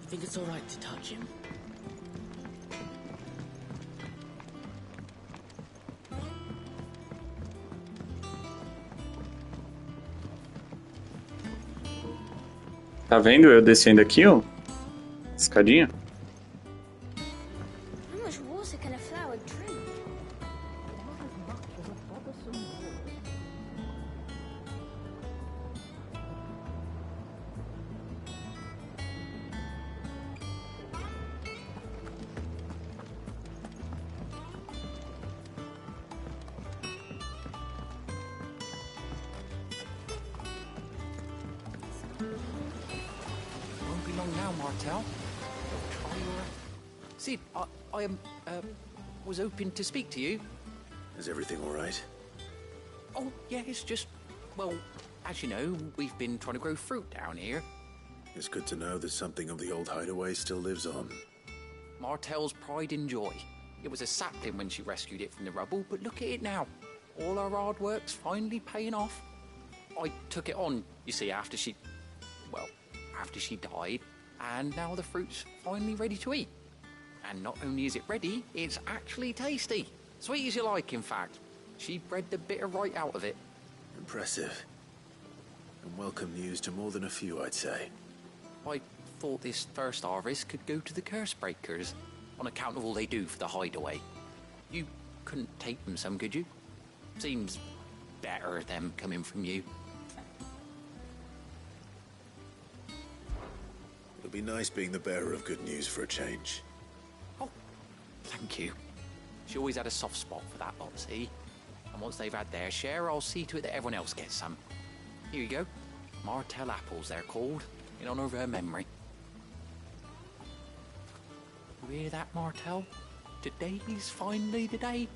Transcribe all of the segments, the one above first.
Think it's all right to touch him? Tá vendo eu descendo aqui, ó? Escadinha. How much water can a flower drink? Won't be long now, Martel. Try your... Sid, I was hoping to speak to you. Is everything all right? Oh, yeah, it's just... Well, as you know, we've been trying to grow fruit down here. It's good to know that something of the old hideaway still lives on. Martel's pride and joy. It was a sapling when she rescued it from the rubble, but look at it now. All our hard work's finally paying off. I took it on, you see, after she died, and now the fruit's finally ready to eat. And not only is it ready, it's actually tasty. Sweet as you like, in fact. She bred the bitter right out of it. Impressive. And welcome news to more than a few, I'd say. I thought this first harvest could go to the curse breakers, on account of all they do for the hideaway. You couldn't take them some, could you? Seems better them coming from you. It'll be nice being the bearer of good news for a change. Oh, thank you. She always had a soft spot for that lot, see? And once they've had their share, I'll see to it that everyone else gets some. Here you go. Martel apples, they're called, in honor of her memory. You hear that, Martel? Today's finally the day.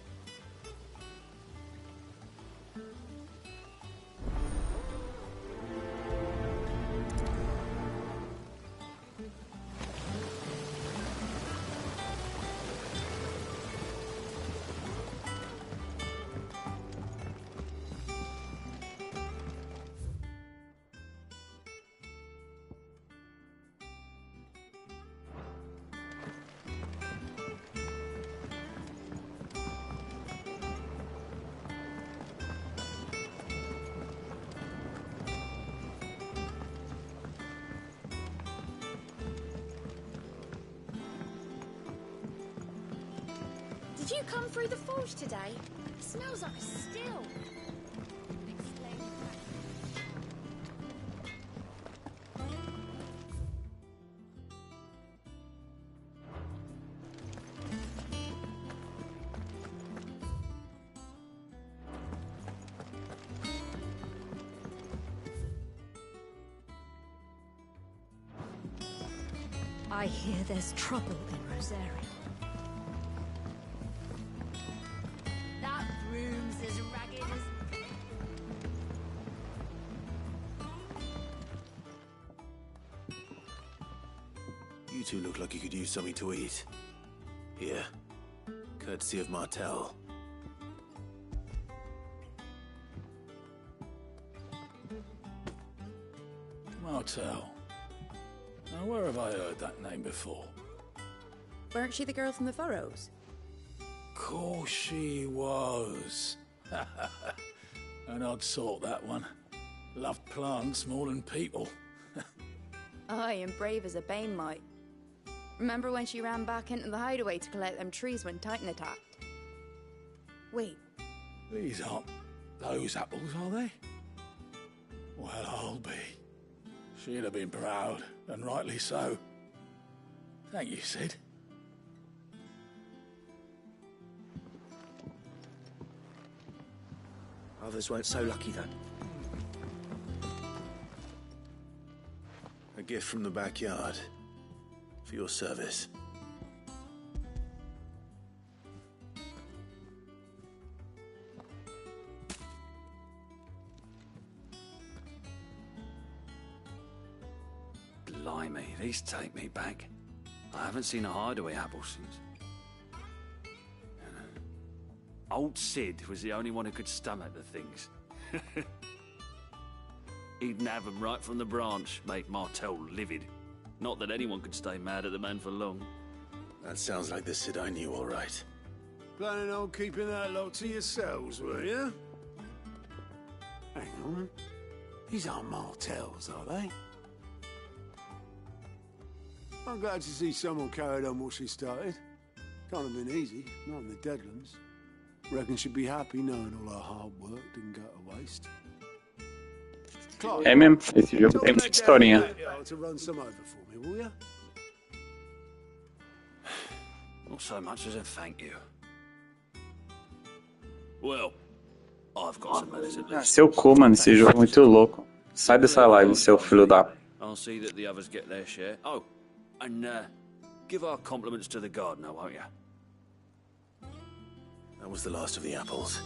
Did you come through the forge today? It smells like a still. Explain I hear there's trouble in Rosaria. that room's as ragged as... You two look like you could use something to eat. Here. Courtesy of Martel. Martel. Now, where have I heard that name before? Weren't she the girl from the Furrows? Course she was. An odd sort, that one. Loved plants more than people. Aye, and brave as a bane might. Remember when she ran back into the hideaway to collect them trees when Titan attacked? Wait, These aren't those apples, are they? Well, I'll be. She'd have been proud, and rightly so. Thank you, Sid. Others weren't so lucky, though. A gift from the backyard. For your service. Blimey, these take me back. I haven't seen a hideaway apple since. Old Sid was the only one who could stomach the things. He'd nab 'em right from the branch, make Martel livid. Not that anyone could stay mad at the man for long. That sounds like the Sid I knew, all right. Planning on keeping that lot to yourselves, were you? Hang on. These aren't Martells, are they? I'm glad to see someone carried on what she started. Can't have been easy, not in the Deadlands. Reckon she'd be happy knowing all her hard work didn't go to waste. Clive, É mesmo, esse jogo tem muita historinha. to run some over for me, will you? Not so much as a thank you. Well, I've got some manners at least. Seu cu, mano, esse jogo é muito louco. Sai dessa live, seu filho da... I'll see that the others get their share. Oh, and give our compliments to the gardener, won't you? That was the last of the apples.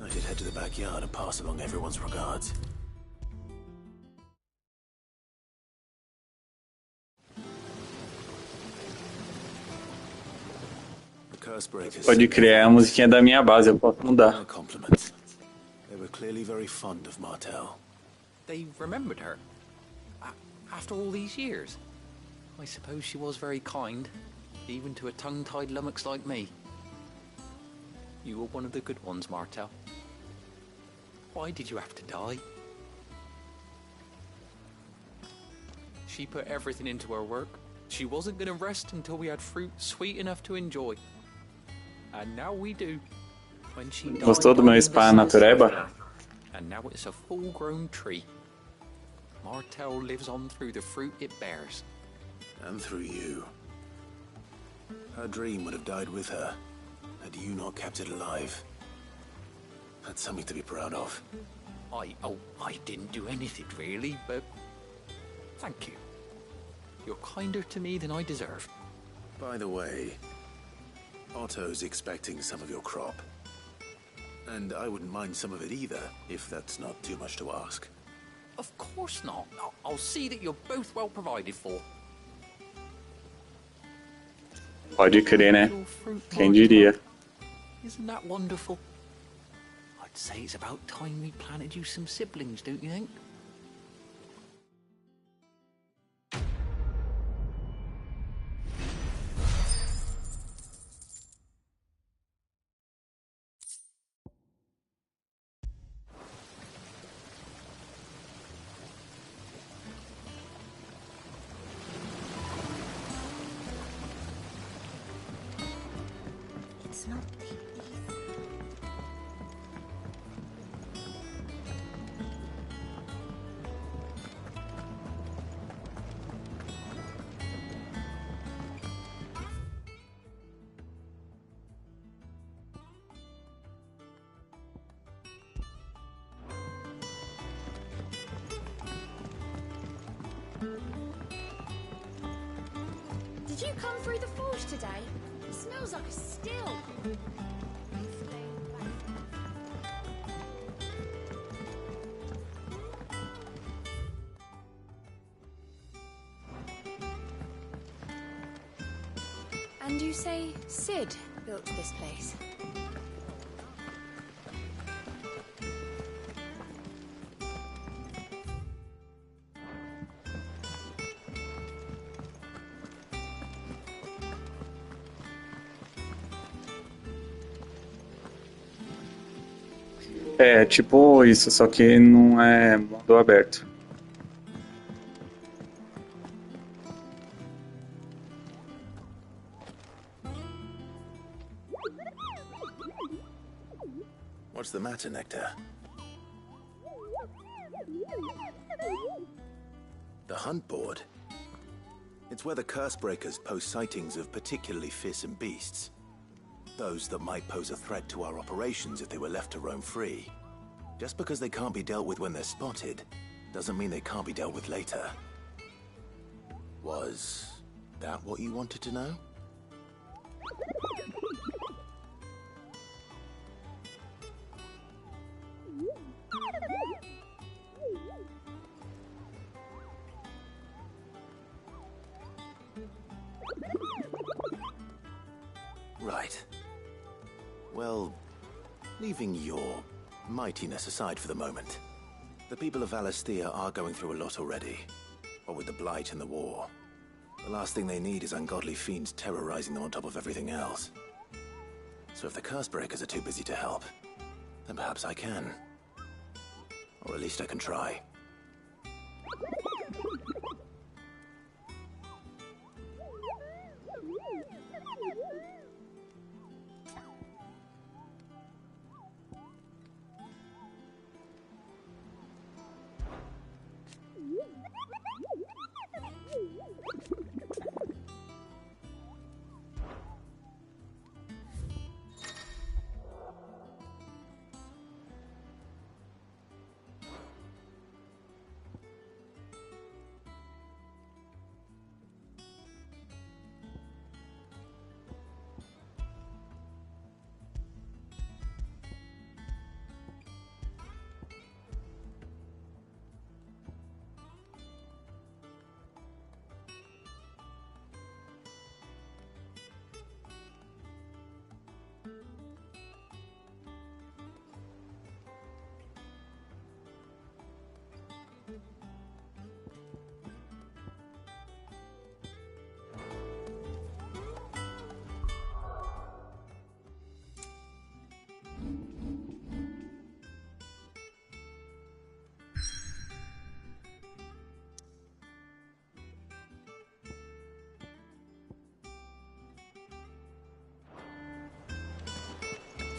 I should head to the backyard and pass along everyone's regards. The Cursebreakers. Pode criar a musiquinha da minha base, eu posso mudar. No compliments. They were clearly very fond of Martell. They remembered her. After all these years. I suppose she was very kind, even to a tongue-tied lummox like me. You were one of the good ones, Martell. Why did you have to die? She put everything into her work. She wasn't going to rest until we had fruit sweet enough to enjoy. And now we do. When she died, Gostou do meu spa natureba? and now it's a full-grown tree. Martell lives on through the fruit it bears. And through you. Her dream would have died with her, had you not kept it alive. That's something to be proud of. I didn't do anything really, but thank you. You're kinder to me than I deserve. By the way, Otto's expecting some of your crop. And I wouldn't mind some of it either, if that's not too much to ask. Of course not. I'll see that you're both well provided for. Pode crer, né? Your fruit, Quem Martell. diria? Isn't that wonderful? I'd say it's about time we planted you some siblings, don't you think? It's not the ether. Did you come through the forge today? It smells like a still. And you say Sid built this place? É, tipo isso, só que não é mundo aberto. What's the matter, Nectar? The hunt board? It's where the Cursebreakers post sightings of particularly fearsome beasts. Those that might pose a threat to our operations if they were left to roam free. Just because they can't be dealt with when they're spotted, doesn't mean they can't be dealt with later. Was that what you wanted to know? Right. Well, leaving your mightiness aside for the moment, the people of Valisthea are going through a lot already. What with the Blight and the war, the last thing they need is ungodly fiends terrorizing them on top of everything else. So if the Cursebreakers are too busy to help, then perhaps I can. Or at least I can try.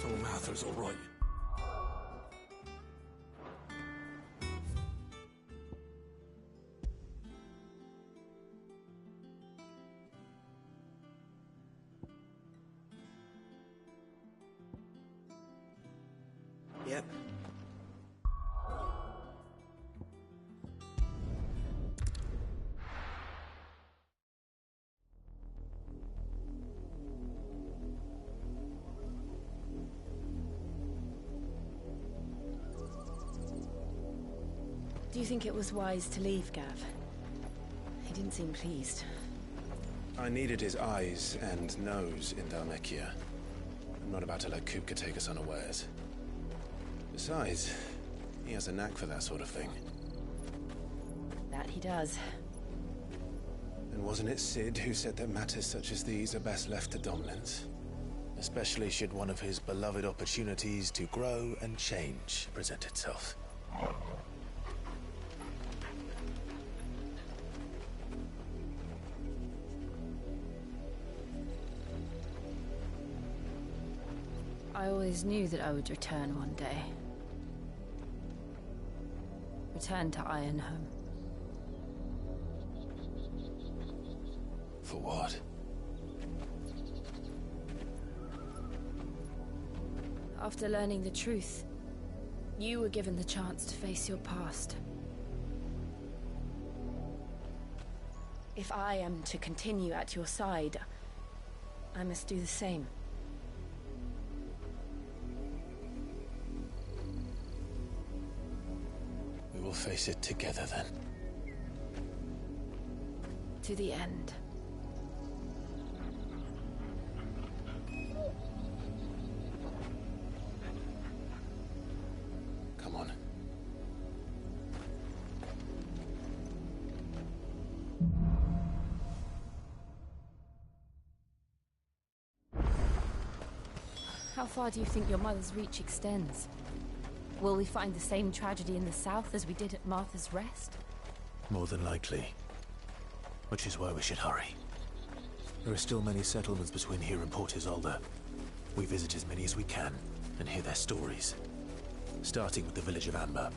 So Arthur's all right. Yep. Do you think it was wise to leave, Gav? He didn't seem pleased. I needed his eyes and nose in Dhalmekia. I'm not about to let Kupka take us unawares. Besides, he has a knack for that sort of thing. That he does. And wasn't it Sid who said that matters such as these are best left to dominance? Especially should one of his beloved opportunities to grow and change present itself. I always knew that I would return one day. Return to Ironhome. For what? After learning the truth, you were given the chance to face your past. If I am to continue at your side, I must do the same. We will face it together then. To the end. Come on. How far do you think your mother's reach extends? Will we find the same tragedy in the south as we did at Martha's Rest? More than likely. Which is why we should hurry. There are still many settlements between here and Port Isolde. We visit as many as we can and hear their stories. Starting with the village of Amber.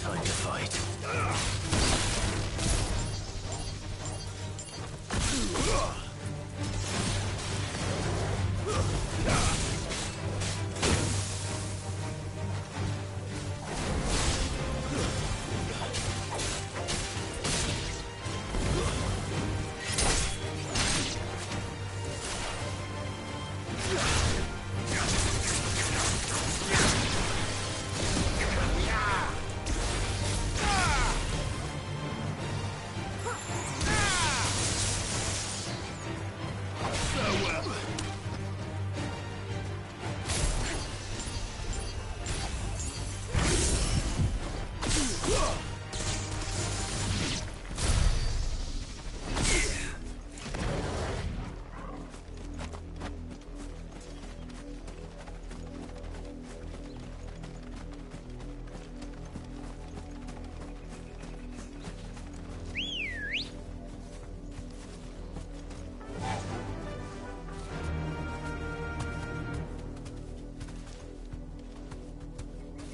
Time to fight.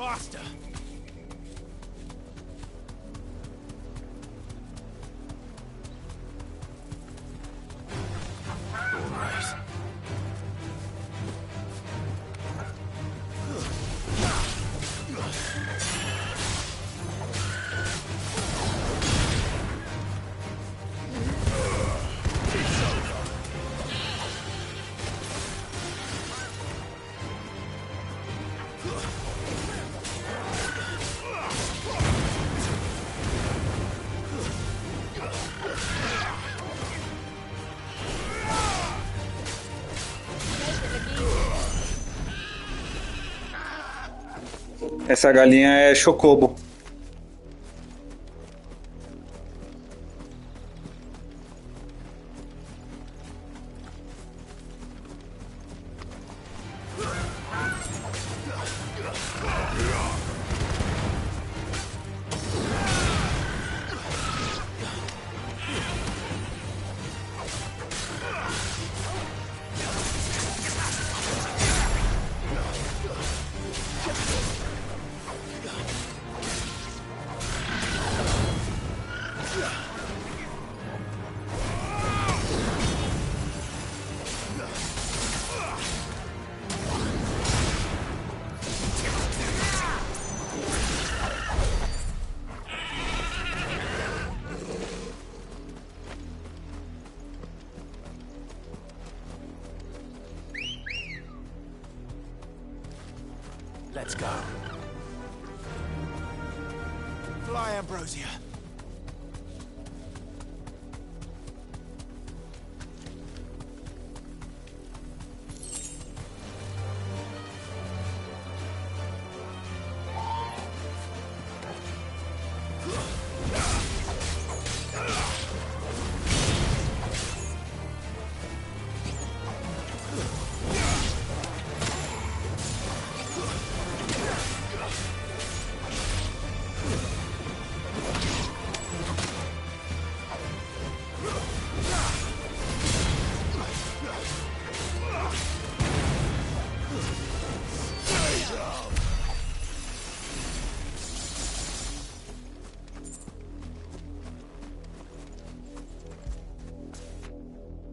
Faster! All right. Essa galinha é chocobo. Let's go. Fly, Ambrosia.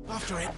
After it.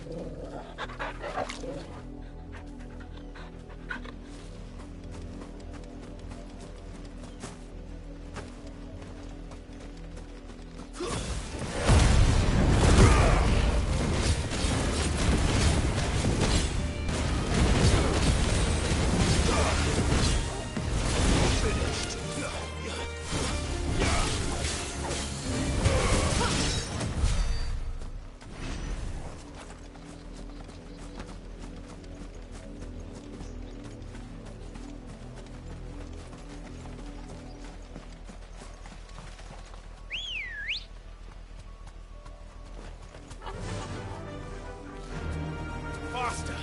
Faster!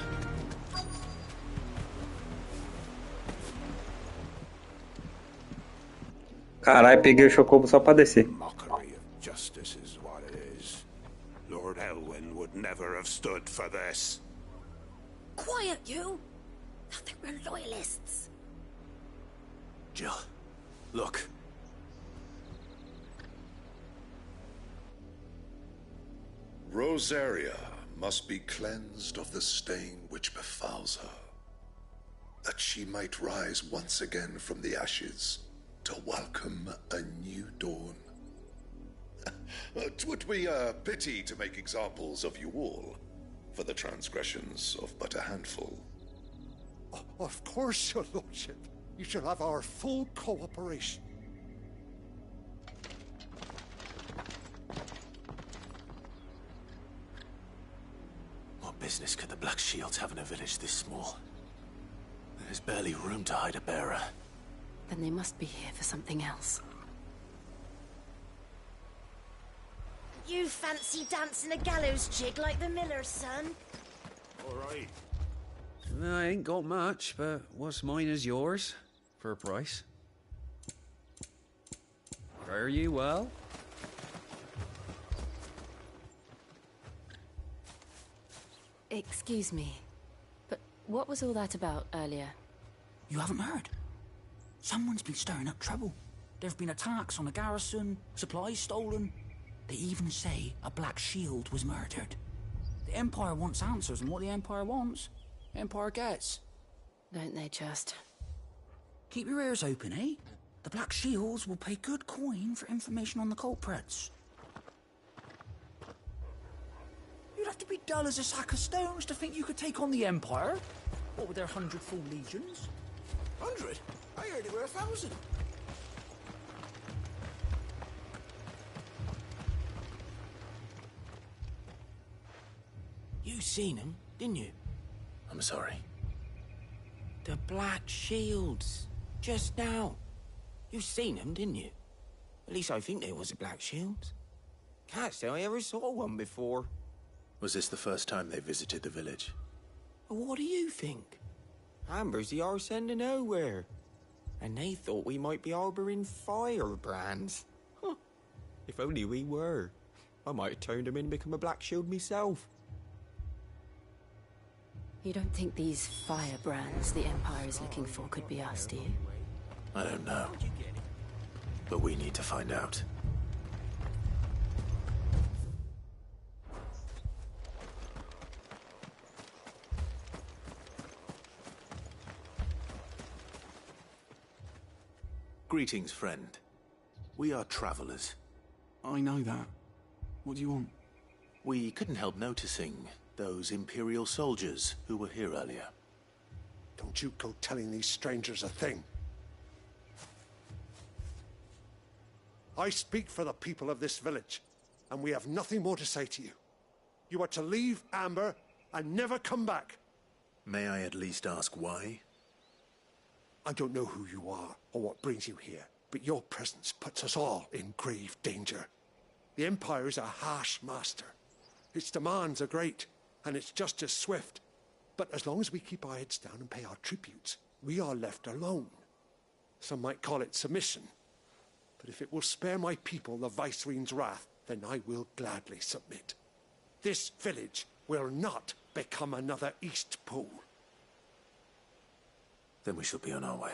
Caralho, peguei o chocobo só pra descer. Mockery of justice is what it is. Lord Elwyn would never have stood for this. Quiet, you! I think we're loyalists. Jill, look. Rosaria must be cleansed of the stain which befouls her, that she might rise once again from the ashes to welcome a new dawn. 'Twould be a pity to make examples of you all, for the transgressions of but a handful. Of course, your lordship. You shall have our full cooperation. What business could the Black Shields have in a village this small? There's barely room to hide a bearer. Then they must be here for something else. You fancy dancing a gallows jig like the miller's son? All right. I ain't got much, but what's mine is yours, for a price. Fare you well? Excuse me, but what was all that about earlier? You haven't heard? Someone's been stirring up trouble. There have been attacks on the garrison, supplies stolen. They even say a Black Shield was murdered. The Empire wants answers, and what the Empire wants, the Empire gets. Don't they just? Keep your ears open, eh? The Black Shields will pay good coin for information on the culprits. You'd have to be dull as a sack of stones to think you could take on the Empire. What with their 100 full legions? 100? I heard they were 1,000. You seen them, didn't you? I'm sorry. The Black Shields. Just now. You seen them, didn't you? At least I think there was a Black Shield. Can't say I ever saw one before. Was this the first time they visited the village? What do you think? Amber's the arse end of nowhere. And they thought we might be harbouring firebrands. Huh. If only we were. I might have turned them in and become a Black Shield myself. You don't think these firebrands the Empire is looking for could be us, do you? I don't know. But we need to find out. Greetings, friend. We are travelers. I know that. What do you want? We couldn't help noticing those Imperial soldiers who were here earlier. Don't you go telling these strangers a thing. I speak for the people of this village, and we have nothing more to say to you. You are to leave Amber and never come back. May I at least ask why? I don't know who you are or what brings you here, but your presence puts us all in grave danger. The Empire is a harsh master. Its demands are great, and its justice swift. But as long as we keep our heads down and pay our tributes, we are left alone. Some might call it submission. But if it will spare my people the Viceroy's wrath, then I will gladly submit. This village will not become another Eastpool. Then we shall be on our way.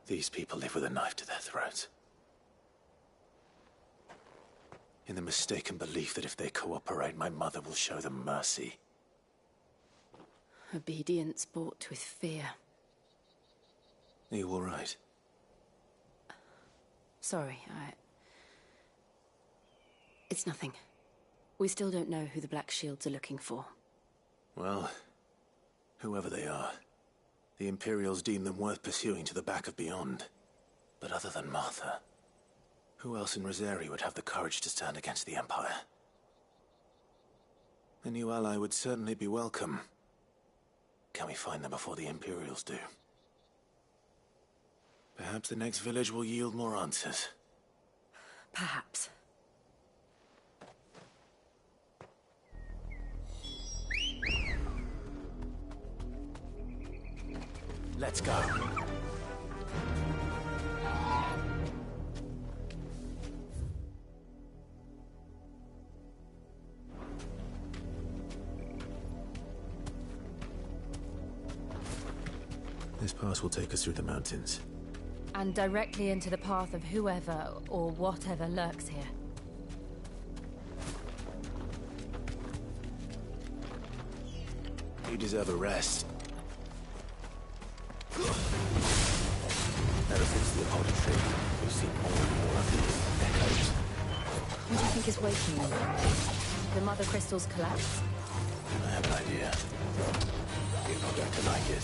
These people live with a knife to their throats. In the mistaken belief that if they cooperate, my mother will show them mercy. Obedience bought with fear. Are you all right? Sorry, It's nothing. We still don't know who the Black Shields are looking for. Well, whoever they are, the Imperials deem them worth pursuing to the back of beyond. But other than Martha, who else in Rosari would have the courage to stand against the Empire? A new ally would certainly be welcome. Can we find them before the Imperials do? Perhaps the next village will yield more answers. Perhaps. Let's go. This pass will take us through the mountains. And directly into the path of whoever or whatever lurks here. You deserve a rest. Ever since the Apoditry, we've seen more and more of these echoes. What do you think is waking them? The Mother Crystal's collapse? I have an idea. You're not going to like it.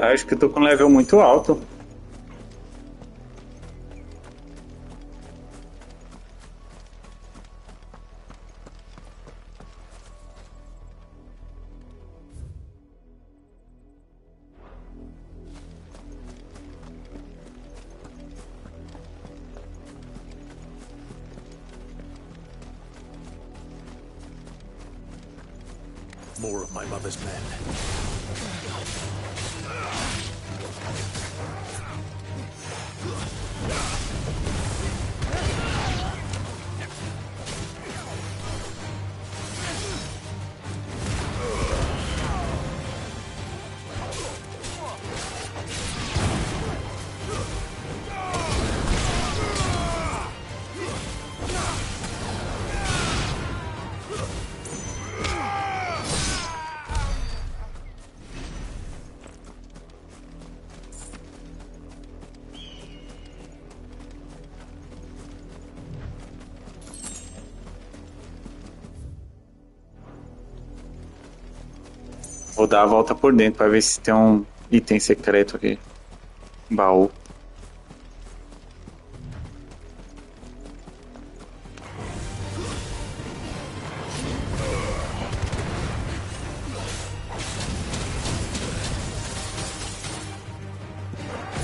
Acho que eu tô com um level muito alto. More of my mother's men. Vou dar a volta por dentro pra ver se tem um item secreto aqui. Baú.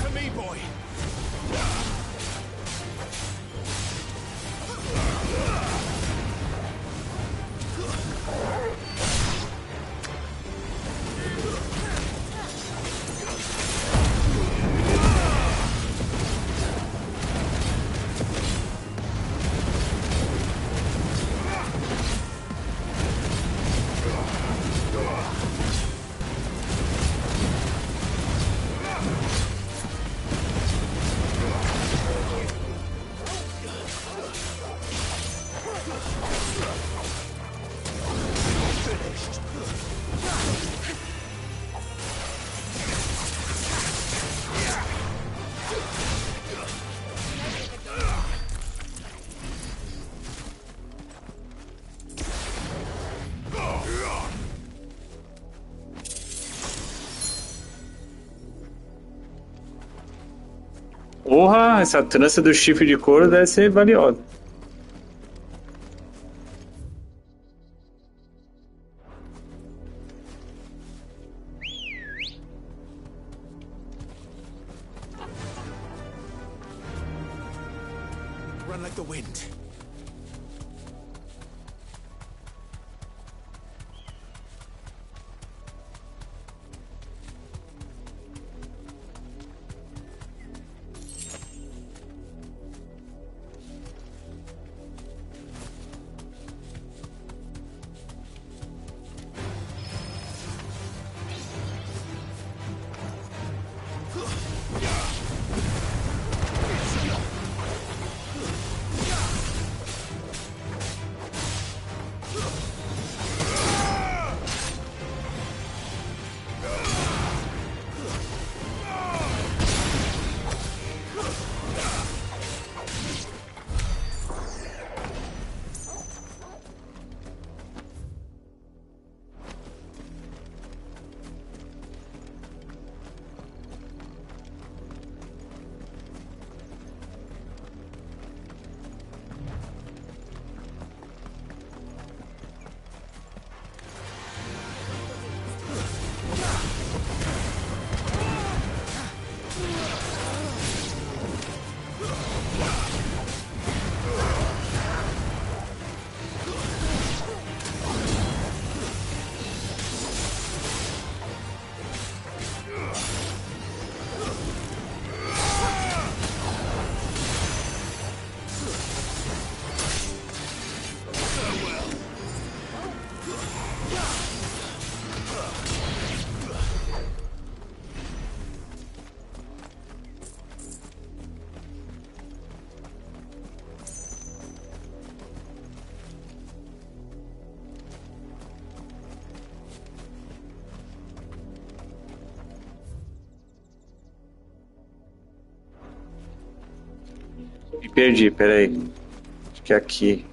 To me, boy. Porra, essa trança do chifre de couro deve ser valiosa. Run like the wind. Me perdi, peraí. Acho que é aqui.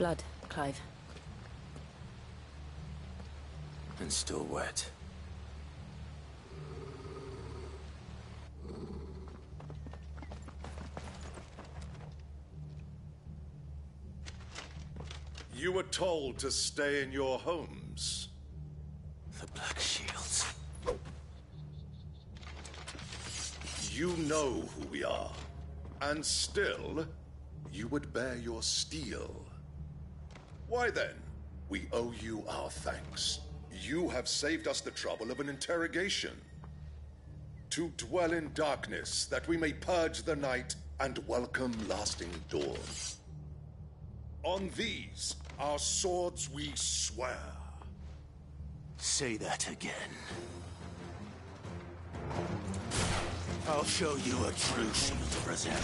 blood, Clive. And still wet. You were told to stay in your homes. The Black Shields. You know who we are. And still, you would bear your steel. Why then? We owe you our thanks. You have saved us the trouble of an interrogation. To dwell in darkness, that we may purge the night and welcome lasting dawn. On these, our swords we swear. Say that again. I'll show you a true shield to present.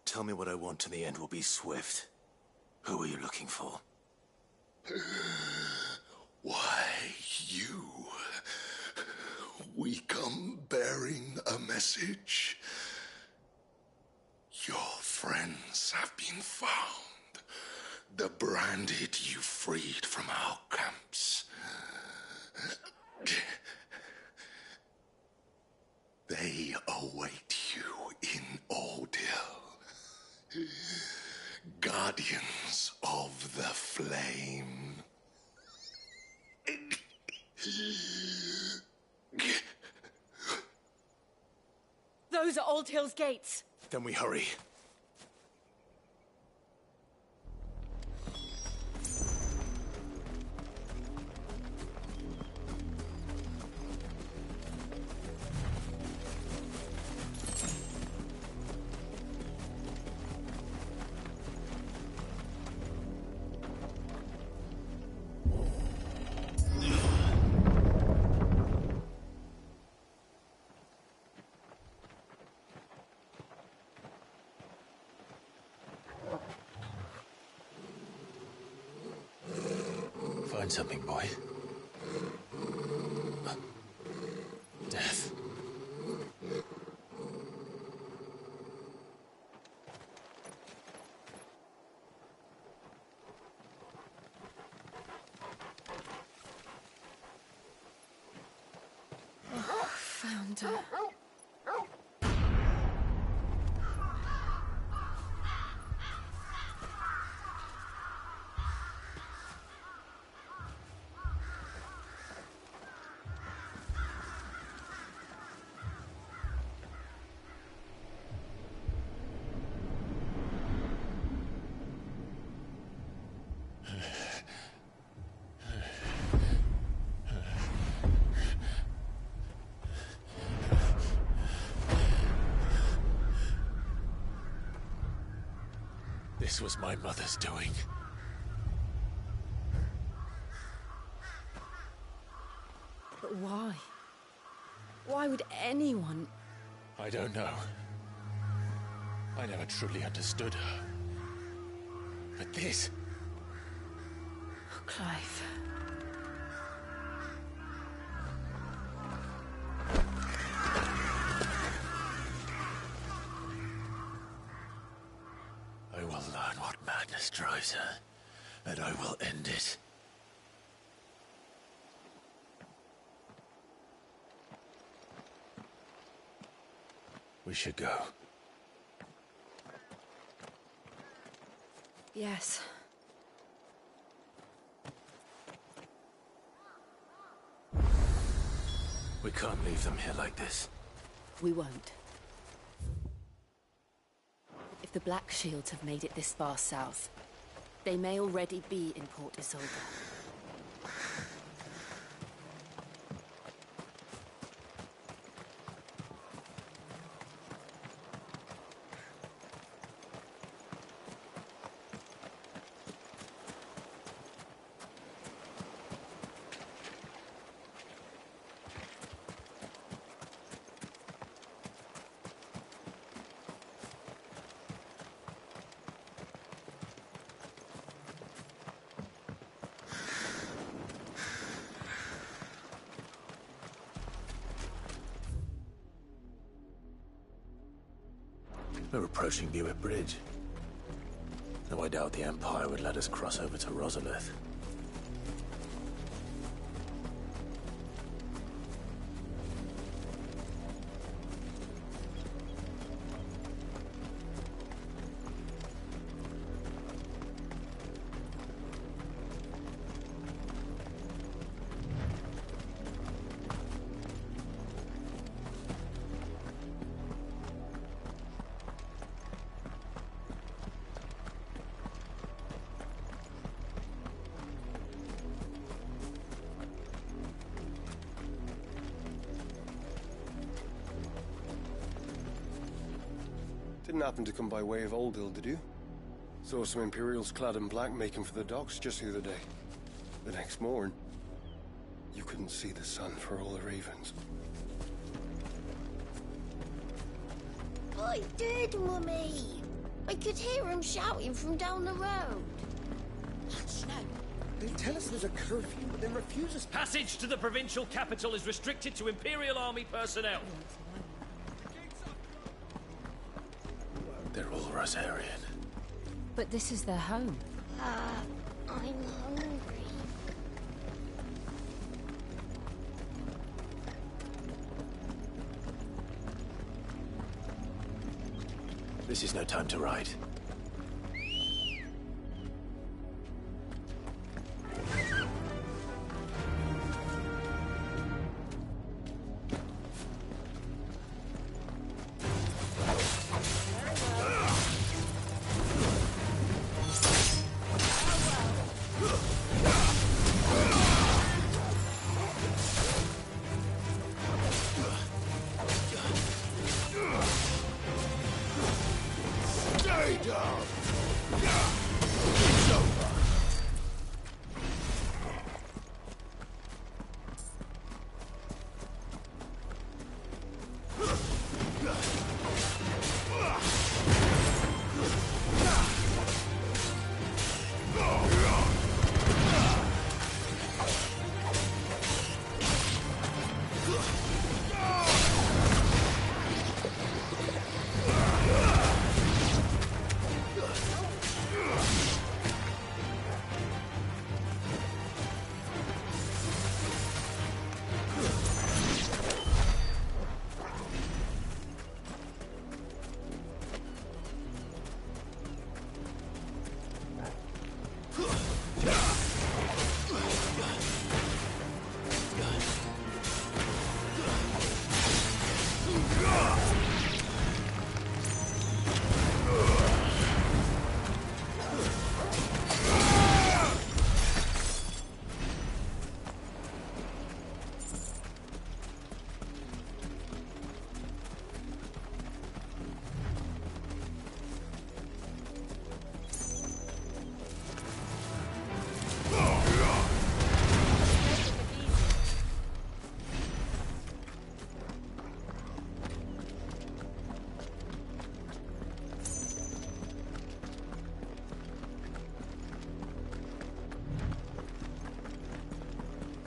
Tell me what I want and the end will be swift. Who are you looking for? Why, you. We come bearing a message. Your friends have been found. The branded you freed from our camps. They await you in Odil. Guardians of the Flame. Those are Old Hill's gates. Then we hurry. Find something, boy. Death. Found her. This was my mother's doing. But why? Why would anyone... I don't know. I never truly understood her. But this... Oh, Clive. This drives her, and I will end it. We should go. Yes. We can't leave them here like this. We won't. If the Black Shields have made it this far south, they may already be in Port Isolde. We're approaching Buick Bridge. Though I doubt the Empire would let us cross over to Rosalith. Didn't happen to come by way of Oldhill, did you? Saw some Imperials clad in black making for the docks just the other day. The next morn, you couldn't see the sun for all the ravens. I did, Mummy. I could hear him shouting from down the road. Snow. They tell us there's a curfew, but then refuse us. Passage to the provincial capital is restricted to Imperial Army personnel. They're all Rosarian. But this is their home. I'm hungry. This is no time to ride.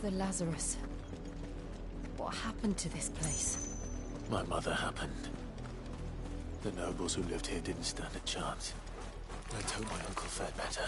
The Lazarus. What happened to this place? My mother happened. The nobles who lived here didn't stand a chance. Let's hope my uncle fared better.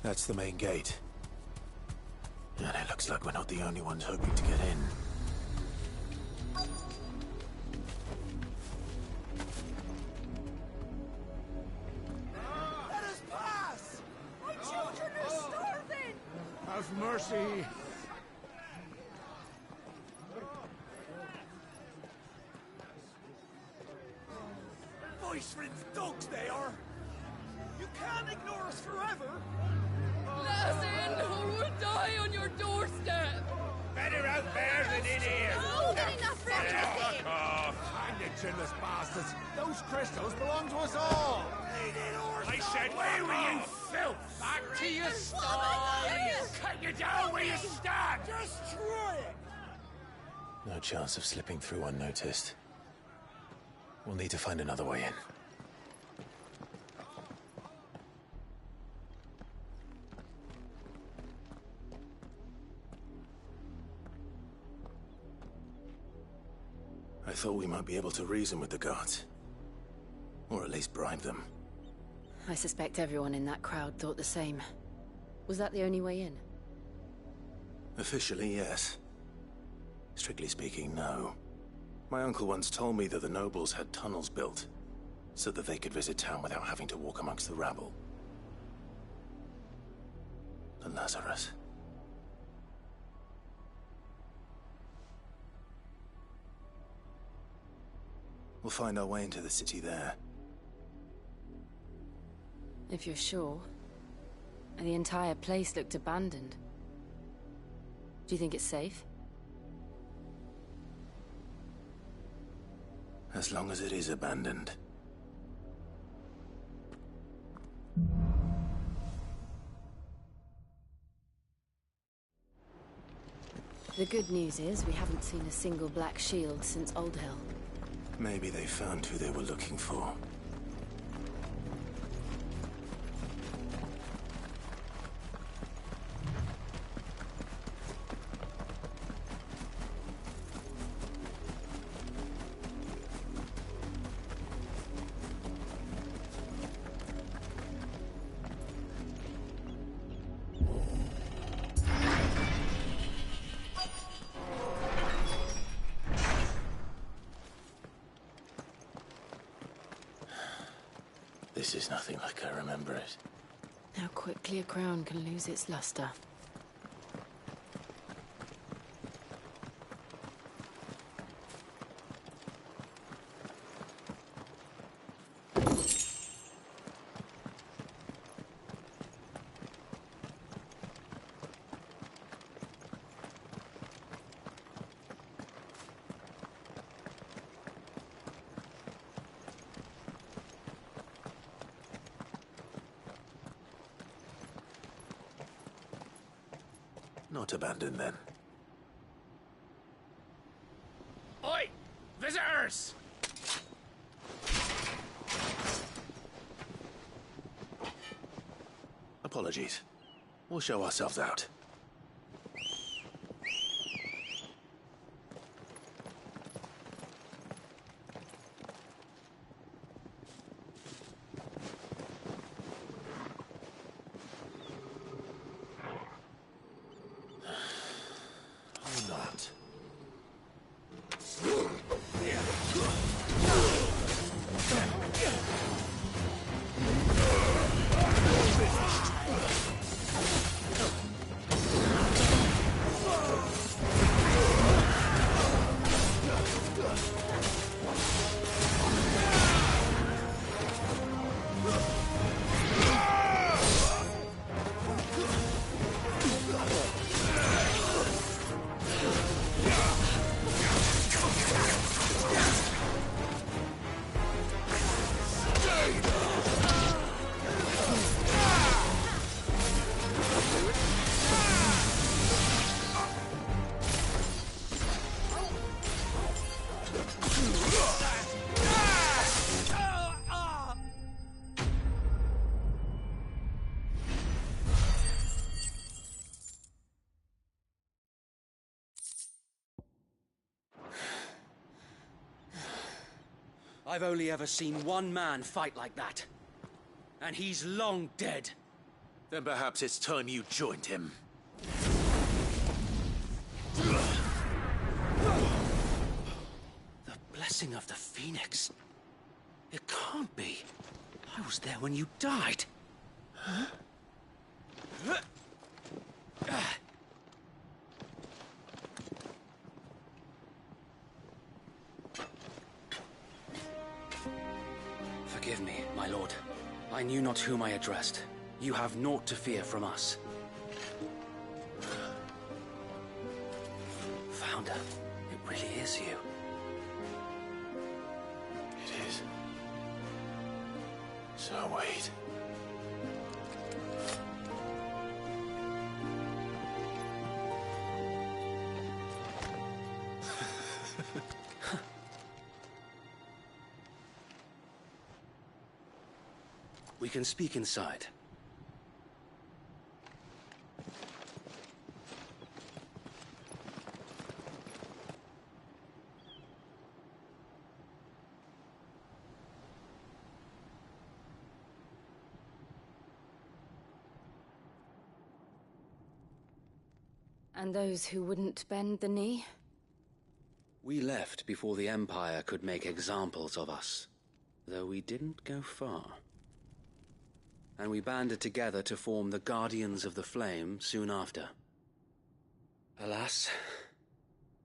That's the main gate. And it looks like we're not the only ones hoping to get in. Let us pass! My children are starving! Have mercy! Voice-rinsed dogs they are! You can't ignore us forever! Let us in, or we'll die on your doorstep! Better out there than in here! Oh, good enough for everything! Hang the chinless bastards! Those crystals belong to us all! I said, where were you, filth? Back to your style! Cut you down where you stand! Just try it! No chance of slipping through unnoticed. We'll need to find another way in. I thought we might be able to reason with the guards. Or at least bribe them. I suspect everyone in that crowd thought the same. Was that the only way in? Officially, yes. Strictly speaking, no. My uncle once told me that the nobles had tunnels built, so that they could visit town without having to walk amongst the rabble. The Lazarus. We'll find our way into the city there. If you're sure. The entire place looked abandoned. Do you think it's safe? As long as it is abandoned. The good news is we haven't seen a single black shield since Old Hill. Maybe they found who they were looking for. This is nothing like I remember it. How quickly a crown can lose its luster. Not abandoned, then. Oi! Visitors! Apologies. We'll show ourselves out. Or not. I've only ever seen one man fight like that. And he's long dead. Then perhaps it's time you joined him. The blessing of the Phoenix. It can't be. I was there when you died. Huh? Forgive me, my lord. I knew not whom I addressed. You have naught to fear from us. Founder, it really is you. It is. So wait. We can speak inside. And those who wouldn't bend the knee? We left before the Empire could make examples of us, though we didn't go far. And we banded together to form the Guardians of the Flame soon after. Alas,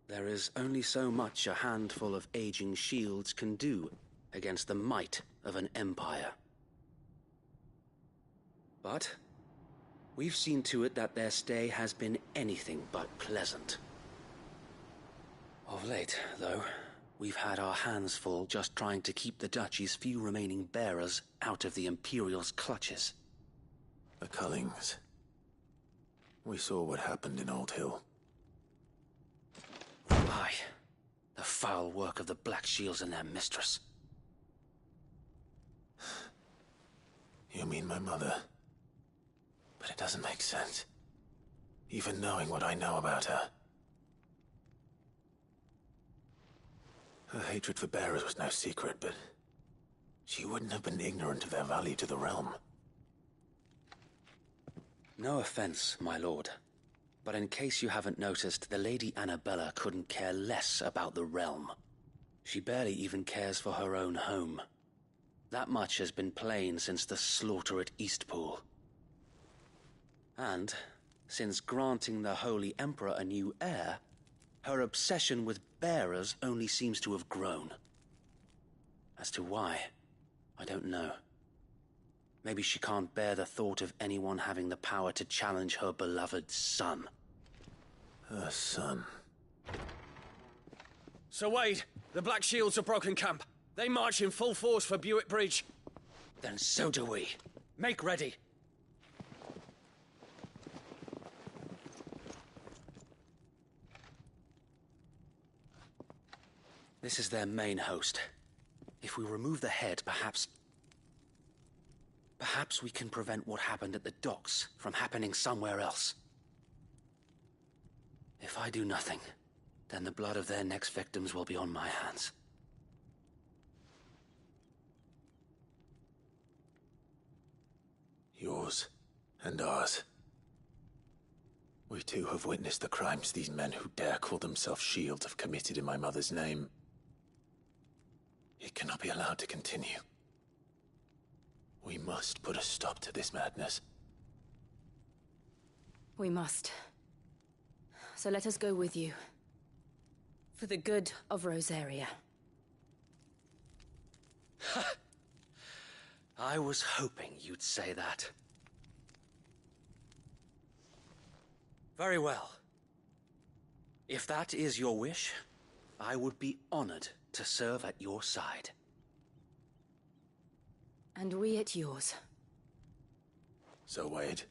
there is only so much a handful of aging shields can do against the might of an empire. But we've seen to it that their stay has been anything but pleasant. Of late, though, we've had our hands full just trying to keep the Duchy's few remaining bearers out of the Imperial's clutches. The Cullings. We saw what happened in Old Hill. Aye. The foul work of the Black Shields and their mistress. You mean my mother? But it doesn't make sense. Even knowing what I know about her. Her hatred for bearers was no secret, but she wouldn't have been ignorant of their value to the realm. No offense, my lord, but in case you haven't noticed, the Lady Annabella couldn't care less about the realm. She barely even cares for her own home. That much has been plain since the slaughter at Eastpool. And, since granting the Holy Emperor a new heir, her obsession with bearers only seems to have grown. As to why, I don't know. Maybe she can't bear the thought of anyone having the power to challenge her beloved son. Her son. Sir Wade, the Black Shields have broken camp. They march in full force for Buick Bridge. Then so do we. Make ready. This is their main host. If we remove the head, perhaps Perhaps we can prevent what happened at the docks from happening somewhere else. If I do nothing, then the blood of their next victims will be on my hands. Yours and ours. We too have witnessed the crimes these men who dare call themselves Shield have committed in my mother's name. It cannot be allowed to continue. We must put a stop to this madness. We must. So let us go with you. For the good of Rosaria. I was hoping you'd say that. Very well. If that is your wish, I would be honored to serve at your side. And we at yours. So, Wade,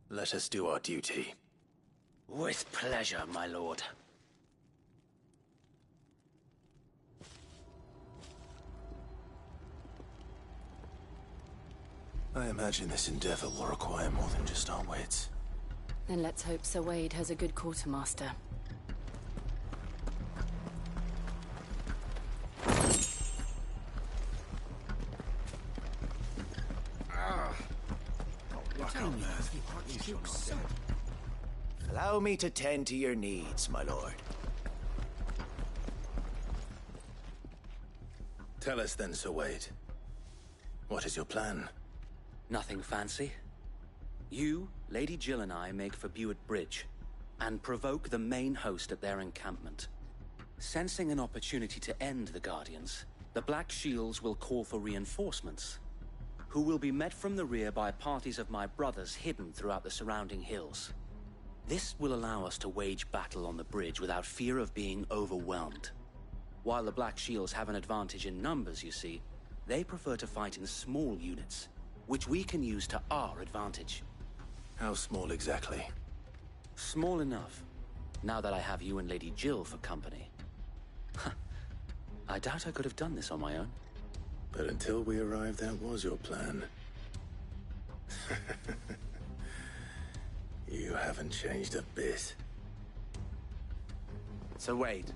let us do our duty. With pleasure, my lord. I imagine this endeavor will require more than just our wits. Then let's hope Sir Wade has a good quartermaster. Allow me to tend to your needs, my lord. Tell us then, Sir Wade. What is your plan? Nothing fancy. You, Lady Jill and I make for Buett Bridge, and provoke the main host at their encampment. Sensing an opportunity to end the Guardians, the Black Shields will call for reinforcements, who will be met from the rear by parties of my brothers hidden throughout the surrounding hills. This will allow us to wage battle on the bridge without fear of being overwhelmed. While the Black Shields have an advantage in numbers, you see, they prefer to fight in small units, which we can use to our advantage. How small exactly? Small enough, now that I have you and Lady Jill for company. I doubt I could have done this on my own. But until we arrived, that was your plan. You haven't changed a bit. So Wade,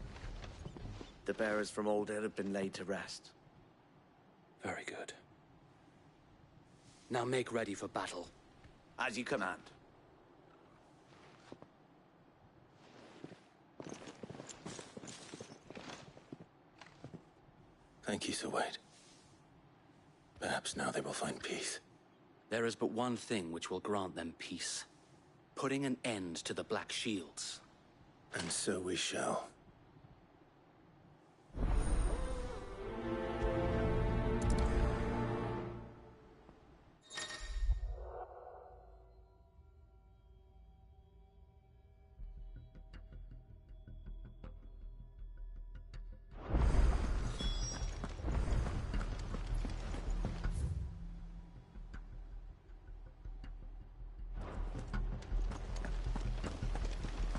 the bearers from Oldale have been laid to rest. Very good. Now make ready for battle. As you command. Thank you, Sir Wade. Perhaps now they will find peace. There is but one thing which will grant them peace. Putting an end to the Black Shields. And so we shall.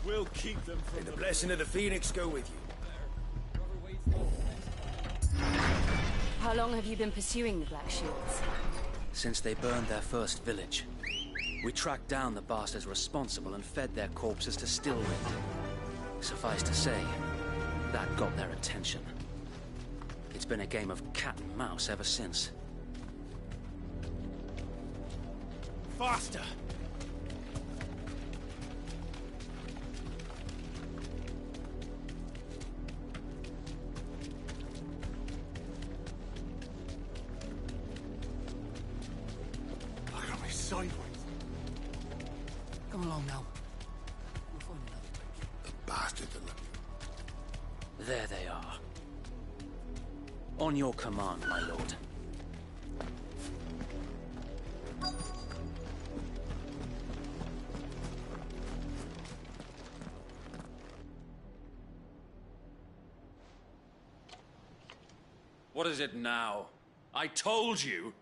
We'll keep them from the blessing of the Phoenix go with you. How long have you been pursuing the Black Shields? Since they burned their first village. We tracked down the bastards responsible and fed their corpses to Stillwind. Suffice to say, that got their attention. It's been a game of cat and mouse ever since. Faster! Sideways. Come along now. We'll find another The bastards are looking. There they are. On your command, my lord. What is it now? I told you!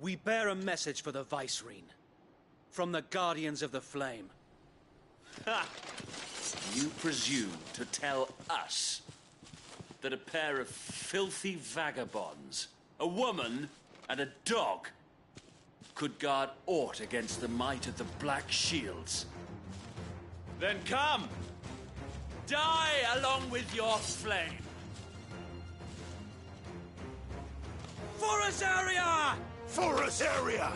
We bear a message for the Vicereine. From the Guardians of the Flame. Ha! You presume to tell us that a pair of filthy vagabonds, a woman and a dog, could guard aught against the might of the Black Shields. Then come! Die along with your flame! For Azaria! For Azaria!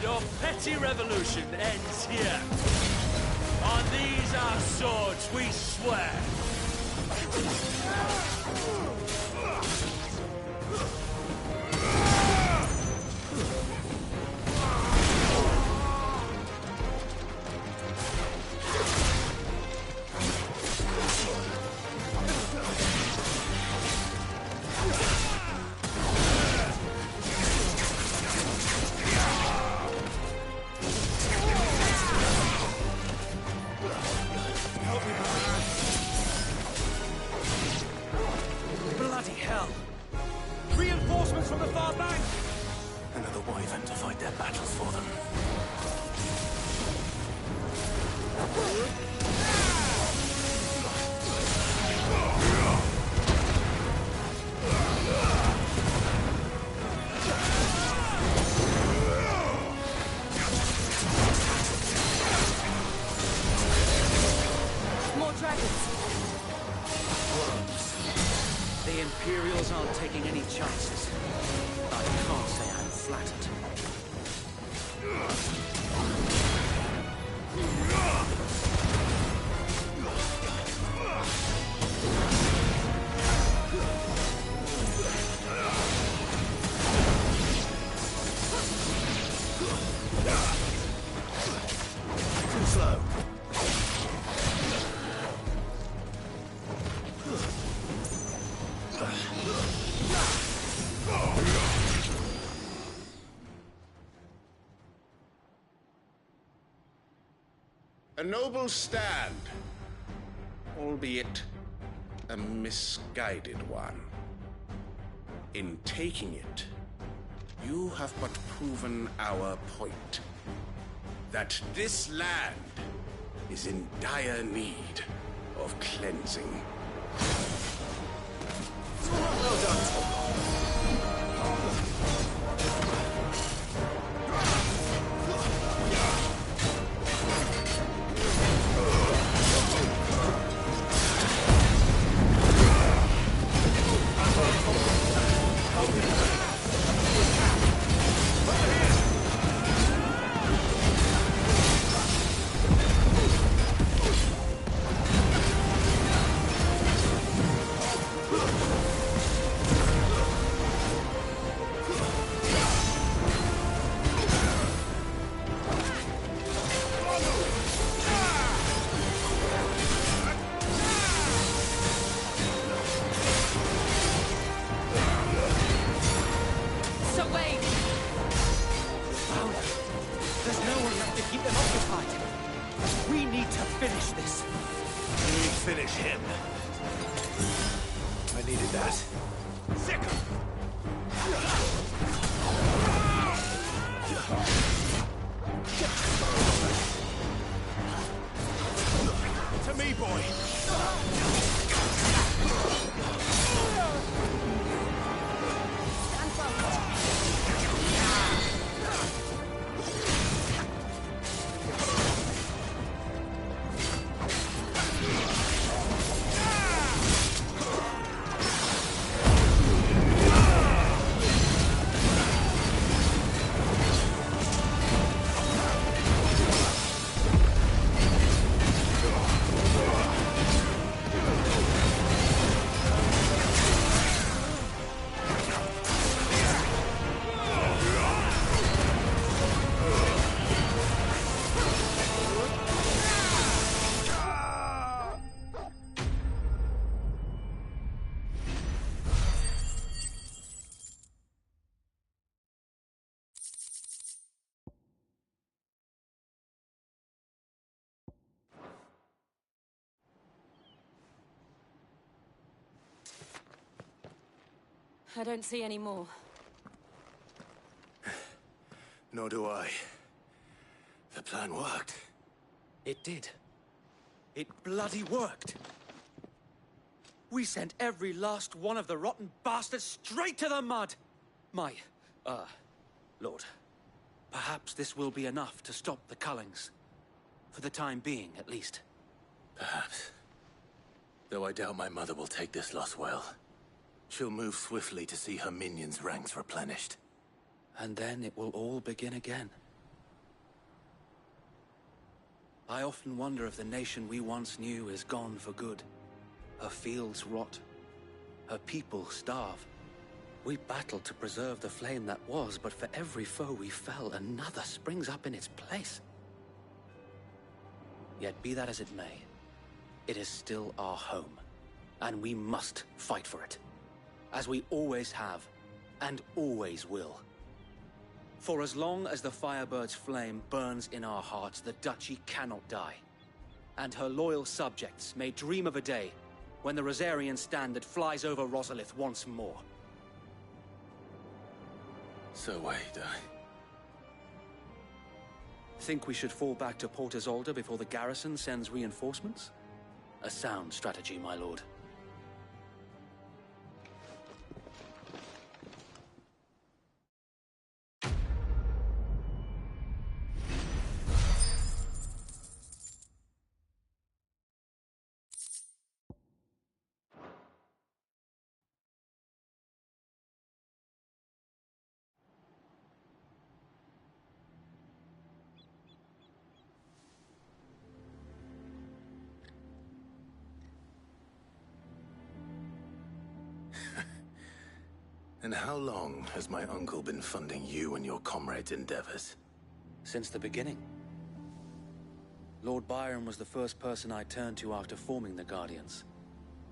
Your petty revolution ends here. On these our swords we swear. Bloody hell! Reinforcements from the far bank! Another wyvern to fight their battles for them. More dragons. The Imperials aren't taking any chances. I can't say I'm flattered. Too slow. A noble stand, albeit a misguided one. In taking it, you have but proven our point. That this land is in dire need of cleansing. Well done, Torgal. So wait! Fowler, there's no one left to keep them occupied. We need to finish this. We finish him. I needed that. Sicker! To me, boy. I don't see any more. Nor do I. The plan worked. It did. It bloody worked. We sent every last one of the rotten bastards straight to the mud. My Lord, perhaps this will be enough to stop the Cullings. For the time being, at least. Perhaps. Though I doubt my mother will take this loss well. She'll move swiftly to see her minions' ranks replenished. And then it will all begin again. I often wonder if the nation we once knew is gone for good. Her fields rot. Her people starve. We battled to preserve the flame that was, but for every foe we fell, another springs up in its place. Yet be that as it may, it is still our home, and we must fight for it, as we always have, and always will. For as long as the Firebird's flame burns in our hearts, the Duchy cannot die, and her loyal subjects may dream of a day when the Rosarian standard flies over Rosalith once more. So wait, Think we should fall back to Port Isolde before the garrison sends reinforcements? A sound strategy, my lord. And how long has my uncle been funding you and your comrades' endeavors? Since the beginning. Lord Byron was the first person I turned to after forming the Guardians.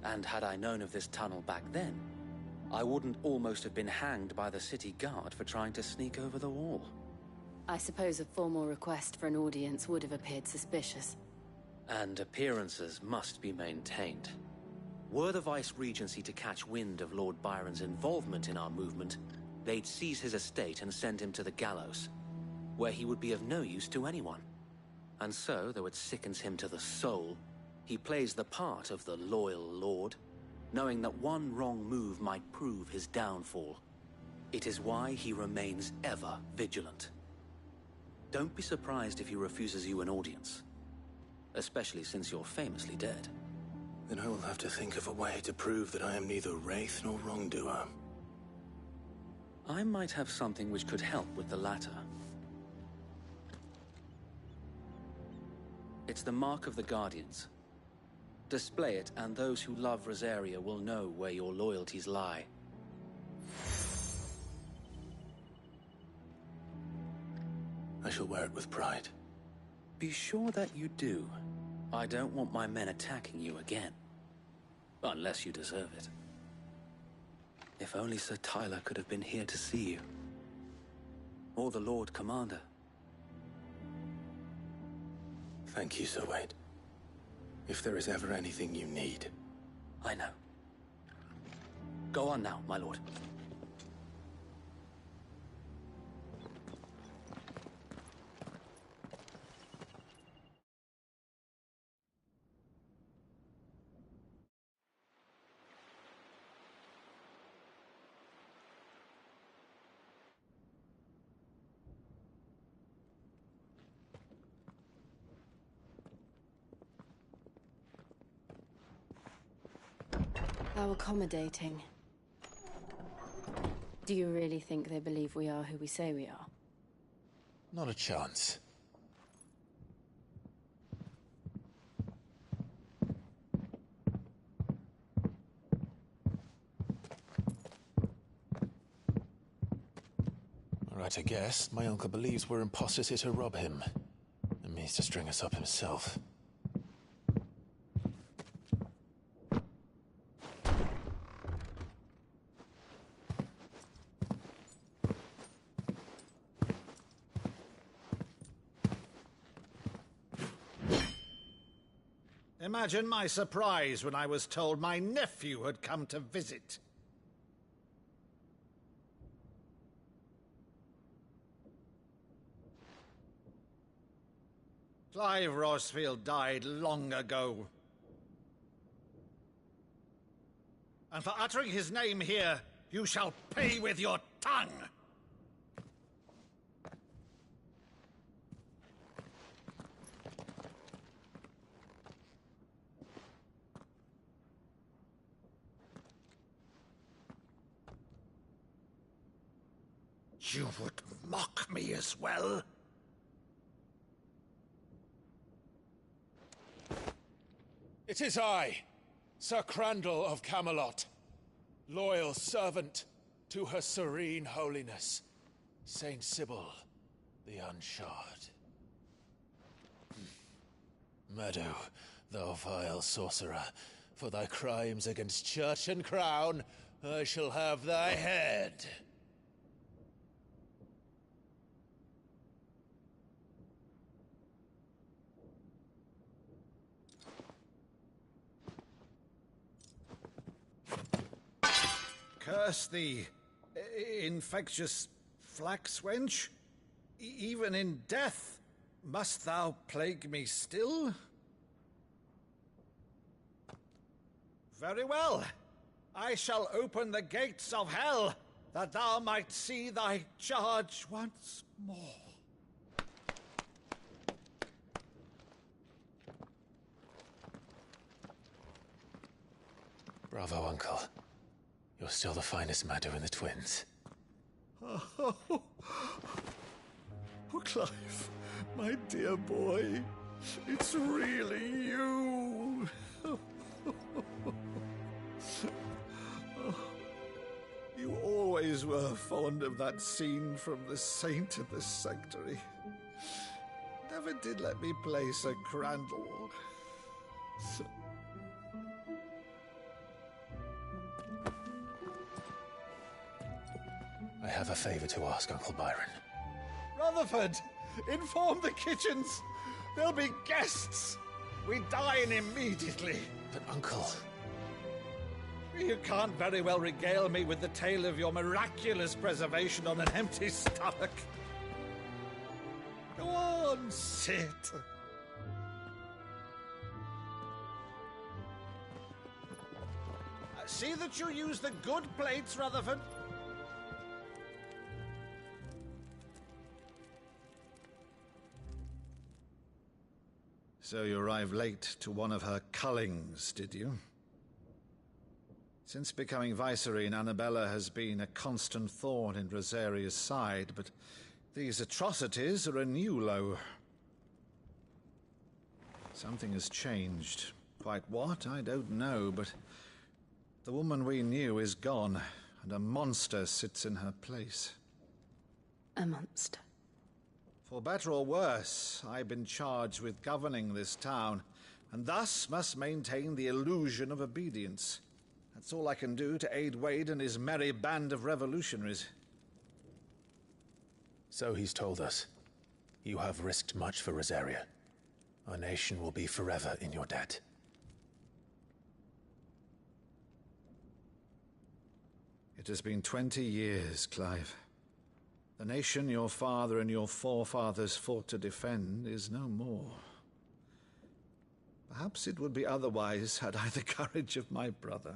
And had I known of this tunnel back then, I wouldn't almost have been hanged by the city guard for trying to sneak over the wall. I suppose a formal request for an audience would have appeared suspicious. And appearances must be maintained. Were the Vice-Regency to catch wind of Lord Byron's involvement in our movement, they'd seize his estate and send him to the gallows, where he would be of no use to anyone. And so, though it sickens him to the soul, he plays the part of the loyal lord, knowing that one wrong move might prove his downfall. It is why he remains ever vigilant. Don't be surprised if he refuses you an audience, especially since you're famously dead. Then I will have to think of a way to prove that I am neither wraith nor wrongdoer. I might have something which could help with the latter. It's the Mark of the Guardians. Display it, and those who love Rosaria will know where your loyalties lie. I shall wear it with pride. Be sure that you do. I don't want my men attacking you again. Unless you deserve it. If only Sir Tyler could have been here to see you. Or the Lord Commander. Thank you, Sir Wade. If there is ever anything you need. I know. Go on now, my lord. How accommodating. Do you really think they believe we are who we say we are? Not a chance. Right, I guess. My uncle believes we're imposters here to rob him. And means to string us up himself. Imagine my surprise when I was told my nephew had come to visit. Clive Rosfield died long ago. And for uttering his name here, you shall pay with your tongue! You would mock me as well? It is I, Sir Crandall of Camelot, loyal servant to Her Serene Holiness, Saint Sybil the Unshod. Meadow, thou vile sorcerer, for thy crimes against church and crown, I shall have thy head. Curse thee, infectious flax wench. Even in death, must thou plague me still? Very well. I shall open the gates of hell, that thou might see thy charge once more. Bravo, Uncle. You're still the finest Meadow in the twins. Oh, Clive, my dear boy, it's really you. You always were fond of that scene from The Saint in the Sanctuary. Never did let me play Sir Crandall. I have a favor to ask, Uncle Byron. Rutherford, inform the kitchens. There'll be guests. We dine immediately. But, Uncle... You can't very well regale me with the tale of your miraculous preservation on an empty stomach. Go on, sit. See that you use the good plates, Rutherford. So you arrived late to one of her cullings, did you? Since becoming Vicereine, Annabella has been a constant thorn in Rosaria's side, but these atrocities are a new low. Something has changed. Quite what, I don't know, but the woman we knew is gone, and a monster sits in her place. A monster? For better or worse, I've been charged with governing this town, and thus must maintain the illusion of obedience. That's all I can do to aid Wade and his merry band of revolutionaries. So he's told us. You have risked much for Rosaria. Our nation will be forever in your debt. It has been 20 years, Clive. The nation your father and your forefathers fought to defend is no more. Perhaps it would be otherwise had I the courage of my brother.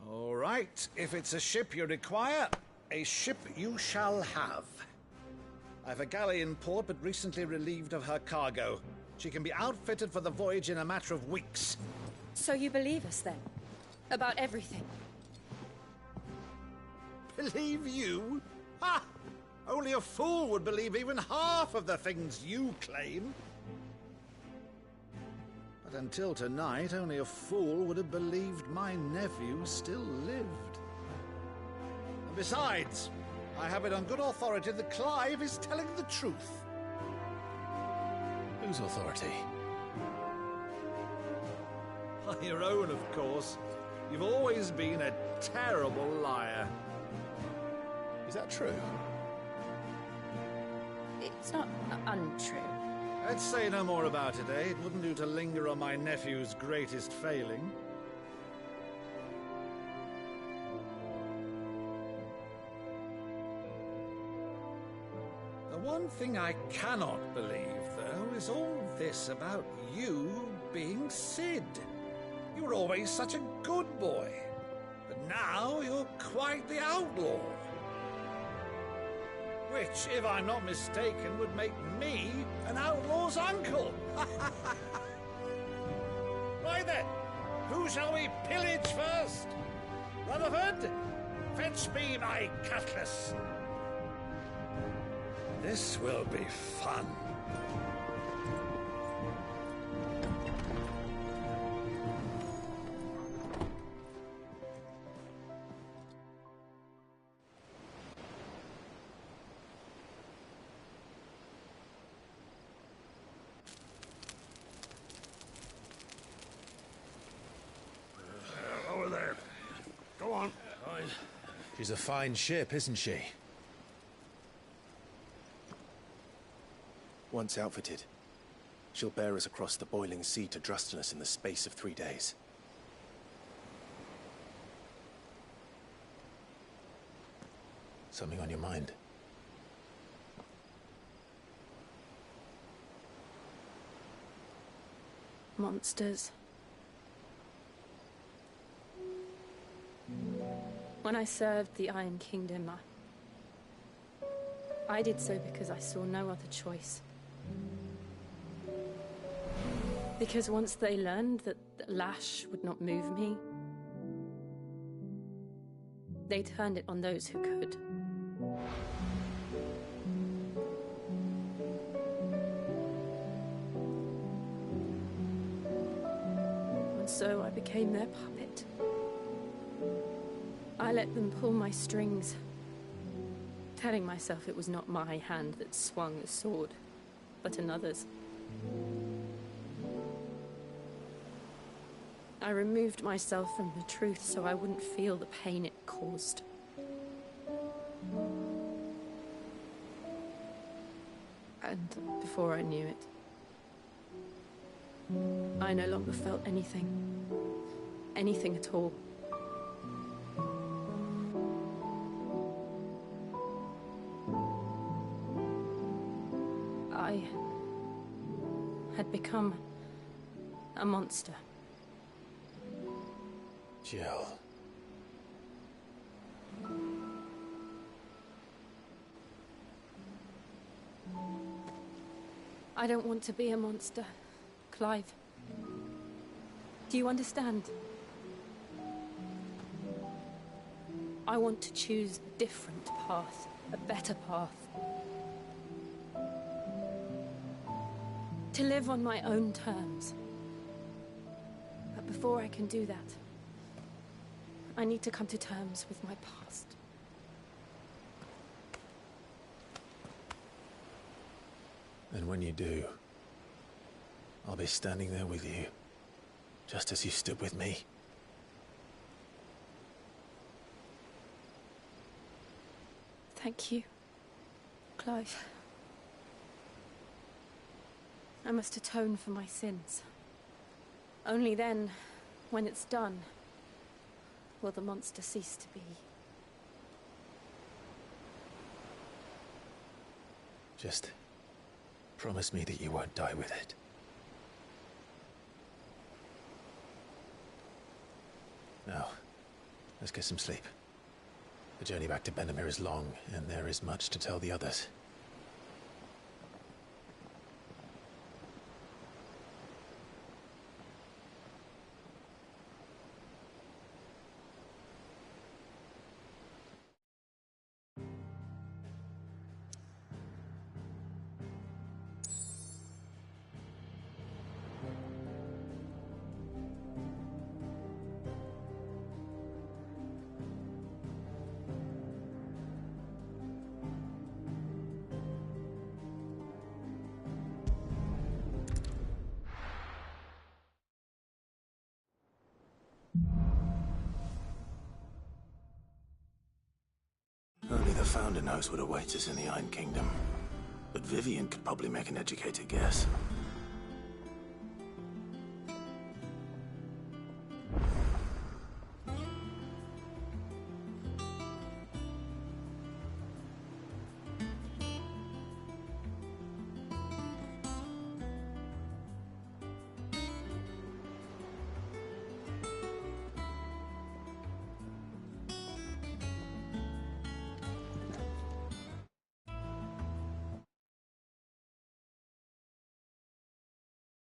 All right, if it's a ship you require, a ship you shall have. I've a galley in port, but recently relieved of her cargo. She can be outfitted for the voyage in a matter of weeks. So you believe us, then? About everything? Believe you? Ha! Only a fool would believe even half of the things you claim. But until tonight, only a fool would have believed my nephew still lived. And besides, I have it on good authority that Clive is telling the truth. Whose authority? On your own, of course. You've always been a terrible liar. Is that true? It's not untrue. Let's say no more about it, eh? It wouldn't do to linger on my nephew's greatest failing. The one thing I cannot believe, though, is all this about you being Sid. You were always such a good boy, but now you're quite the outlaw. Which, if I'm not mistaken, would make me an outlaw's uncle. Why then, Who shall we pillage first? Rutherford, fetch me my cutlass. This will be fun. Over there. Go on. She's a fine ship, isn't she? Once outfitted, she'll bear us across the boiling sea to Drustinus in the space of 3 days. Something on your mind? Monsters. When I served the Iron Kingdom, I did so because I saw no other choice. Because once they learned that Lash would not move me, they turned it on those who could. And so I became their puppet. I let them pull my strings, telling myself it was not my hand that swung the sword, but another's. I removed myself from the truth so I wouldn't feel the pain it caused. And before I knew it, I no longer felt anything. Anything at all. I had become a monster. Jill. I don't want to be a monster, Clive. Do you understand? I want to choose a different path, a better path. To live on my own terms. But before I can do that, I need to come to terms with my past. And when you do, I'll be standing there with you, just as you stood with me. Thank you, Clive. I must atone for my sins. Only then, when it's done, will the monster cease to be. Just promise me that you won't die with it. Now, let's get some sleep. The journey back to Benamir is long, and there is much to tell the others. Only the Founder knows what awaits us in the Iron Kingdom. But Vivian could probably make an educated guess.